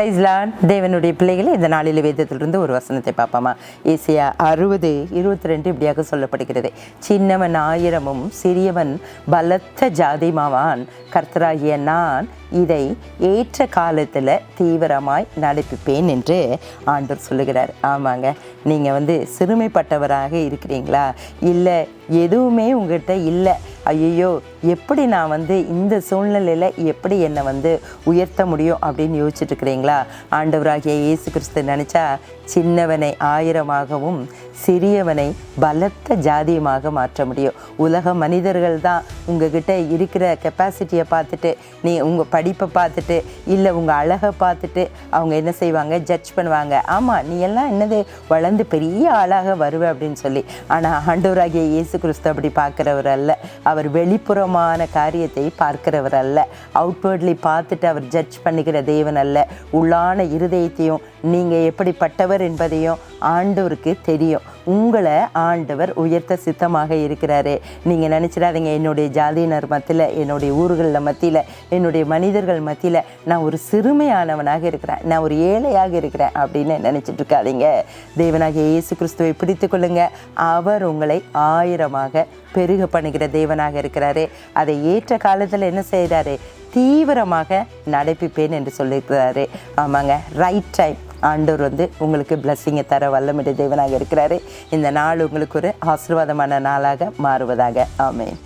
Price Lord. தேவனுடைய பிள்ளைகளை இந்த நாளில் வேதத்திலிருந்து ஒரு வசனத்தை பார்ப்போமா? ஏசாயா 60:22 இப்படியாக சொல்லப்படுகிறது. சின்னவன் 1000 சிறியவன் பலத்த ஜாதிமாவான், கர்த்தராகிய நான் இதை ஏற்ற காலத்தில் தீவிரமாய் நடப்பிப்பேன் என்று ஆண்டவர் சொல்லுகிறார். ஆமாங்க, நீங்கள் சிறுமைப்பட்டவராக இருக்கிறீங்களா? இல்லை, எதுவுமே உங்கள்கிட்ட இல்லை, ஐயோ எப்படி நான் இந்த சூழ்நிலையில் எப்படி என்னை உயர்த்த முடியும் அப்படின்னு யோசிச்சுட்டு இருக்கிறீங்களா? ஆண்டவராகிய இயேசு கிறிஸ்து நினச்சா சின்னவனை 1000ஆகவும் சிறியவனை பலத்த ஜாதியமாக மாற்ற முடியும். உலக மனிதர்கள் தான் உங்ககிட்ட இருக்கிற கெப்பாசிட்டியை பார்த்துட்டு, நீ உங்கள் படிப்பை பார்த்துட்டு, இல்லை உங்கள் அழகை பார்த்துட்டு அவங்க என்ன செய்வாங்க? ஜட்ஜ் பண்ணுவாங்க. ஆமாம், நீ எல்லாம் என்னது வளர்ந்து பெரிய ஆளாக வருவ அப்படின்னு சொல்லி. ஆனால் ஆண்டவராகிய இயேசு கிறிஸ்து அப்படி பார்க்குறவர் அல்ல. அவர் வெளிப்புறமான காரியத்தை பார்க்கிறவர் அல்ல. அவுட்வேர்ட்லி பார்த்துட்டு அவர் ஜட்ஜ் பண்ணிக்கிற தேவன் அல்ல. உள்ளான இருதயத்தையும் நீங்கள் எப்படிப்பட்டவர் என்பதையும் ஆண்டவருக்கு தெரியும். உங்களை ஆண்டவர் உயர்த்த சித்தமாக இருக்கிறாரு. நீங்கள் நினச்சிடாதீங்க, என்னுடைய ஜாதியினர் மத்தியில், என்னுடைய ஊர்களில் மத்தியில், என்னுடைய மனிதர்கள் மத்தியில் நான் ஒரு சிறுமையானவனாக இருக்கிறேன், நான் ஒரு ஏழையாக இருக்கிறேன் அப்படின்னு நினச்சிட்டு இருக்காதீங்க. தேவனாகிய இயேசு கிறிஸ்துவை பிடித்து கொள்ளுங்க. அவர் உங்களை 1000ஆக பெருக பண்ணுகிற தேவனாக இருக்கிறாரு. அதை ஏற்ற காலத்தில் என்ன செய்கிறாரு? தீவிரமாக நடப்பிப்பேன் என்று சொல்லியிருக்கிறாரு. ஆமாங்க, ரைட் டைம் ஆண்டவர் உங்களுக்கு பிளஸ்ஸிங்கை தர வல்லமிட தேவனாக இருக்கிறாரு. இந்த நாள் உங்களுக்கு ஒரு ஆசீர்வாதமான நாளாக மாறுவதாக. ஆமென்.